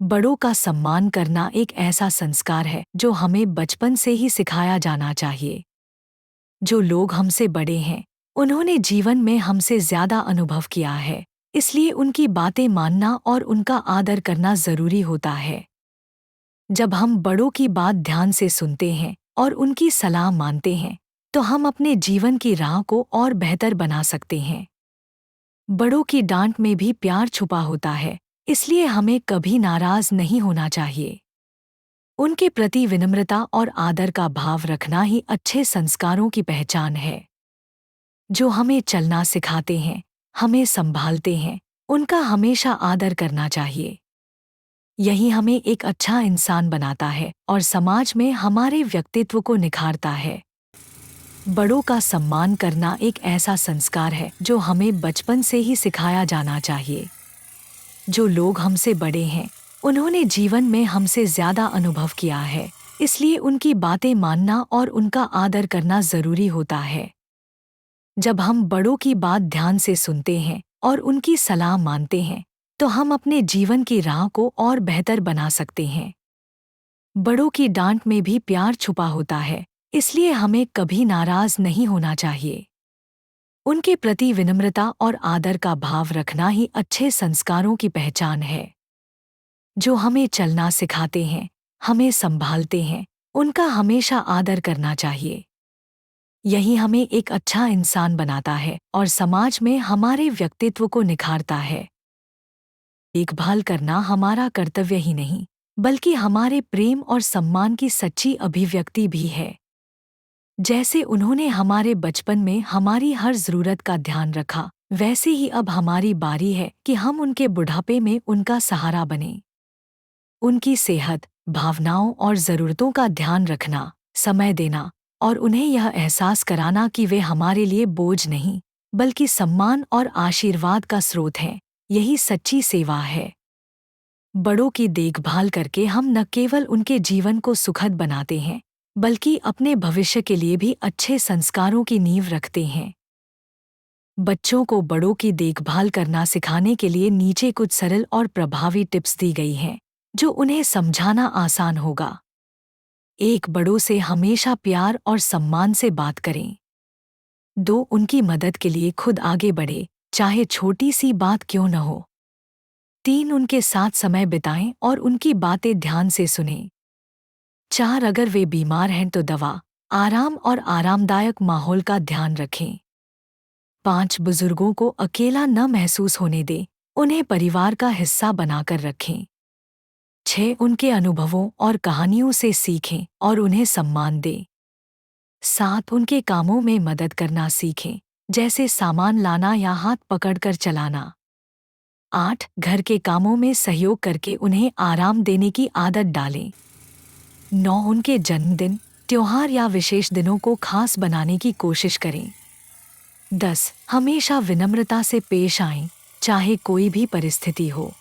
बड़ों का सम्मान करना एक ऐसा संस्कार है जो हमें बचपन से ही सिखाया जाना चाहिए। जो लोग हमसे बड़े हैं, उन्होंने जीवन में हमसे ज्यादा अनुभव किया है, इसलिए उनकी बातें मानना और उनका आदर करना जरूरी होता है। जब हम बड़ों की बात ध्यान से सुनते हैं और उनकी सलाह मानते हैं, तो हम अपने जीवन की राह को और बेहतर बना सकते हैं। बड़ों की डांट में भी प्यार छुपा होता है, इसलिए हमें कभी नाराज नहीं होना चाहिए। उनके प्रति विनम्रता और आदर का भाव रखना ही अच्छे संस्कारों की पहचान है। जो हमें चलना सिखाते हैं, हमें संभालते हैं, उनका हमेशा आदर करना चाहिए। यही हमें एक अच्छा इंसान बनाता है और समाज में हमारे व्यक्तित्व को निखारता है। बड़ों का सम्मान करना एक ऐसा संस्कार है जो हमें बचपन से ही सिखाया जाना चाहिए। जो लोग हमसे बड़े हैं, उन्होंने जीवन में हमसे ज्यादा अनुभव किया है, इसलिए उनकी बातें मानना और उनका आदर करना जरूरी होता है। जब हम बड़ों की बात ध्यान से सुनते हैं और उनकी सलाह मानते हैं, तो हम अपने जीवन की राह को और बेहतर बना सकते हैं। बड़ों की डांट में भी प्यार छुपा होता है, इसलिए हमें कभी नाराज नहीं होना चाहिए। उनके प्रति विनम्रता और आदर का भाव रखना ही अच्छे संस्कारों की पहचान है। जो हमें चलना सिखाते हैं, हमें संभालते हैं, उनका हमेशा आदर करना चाहिए। यही हमें एक अच्छा इंसान बनाता है और समाज में हमारे व्यक्तित्व को निखारता है। देखभाल करना हमारा कर्तव्य ही नहीं, बल्कि हमारे प्रेम और सम्मान की सच्ची अभिव्यक्ति भी है। जैसे उन्होंने हमारे बचपन में हमारी हर जरूरत का ध्यान रखा, वैसे ही अब हमारी बारी है कि हम उनके बुढ़ापे में उनका सहारा बनें। उनकी सेहत, भावनाओं और ज़रूरतों का ध्यान रखना, समय देना और उन्हें यह एहसास कराना कि वे हमारे लिए बोझ नहीं, बल्कि सम्मान और आशीर्वाद का स्रोत हैं, यही सच्ची सेवा है। बड़ों की देखभाल करके हम न केवल उनके जीवन को सुखद बनाते हैं, बल्कि अपने भविष्य के लिए भी अच्छे संस्कारों की नींव रखते हैं। बच्चों को बड़ों की देखभाल करना सिखाने के लिए नीचे कुछ सरल और प्रभावी टिप्स दी गई हैं, जो उन्हें समझाना आसान होगा। 1. बड़ों से हमेशा प्यार और सम्मान से बात करें। 2. उनकी मदद के लिए खुद आगे बढ़े, चाहे छोटी सी बात क्यों न हो। 3. उनके साथ समय बिताएं और उनकी बातें ध्यान से सुनें। 4. अगर वे बीमार हैं तो दवा, आराम और आरामदायक माहौल का ध्यान रखें। 5. बुजुर्गों को अकेला न महसूस होने दें, उन्हें परिवार का हिस्सा बनाकर रखें। 6. उनके अनुभवों और कहानियों से सीखें और उन्हें सम्मान दें। 7. उनके कामों में मदद करना सीखें, जैसे सामान लाना या हाथ पकड़कर चलाना। 8. घर के कामों में सहयोग करके उन्हें आराम देने की आदत डालें। 9. उनके जन्मदिन, त्योहार या विशेष दिनों को खास बनाने की कोशिश करें। 10. हमेशा विनम्रता से पेश आएं, चाहे कोई भी परिस्थिति हो।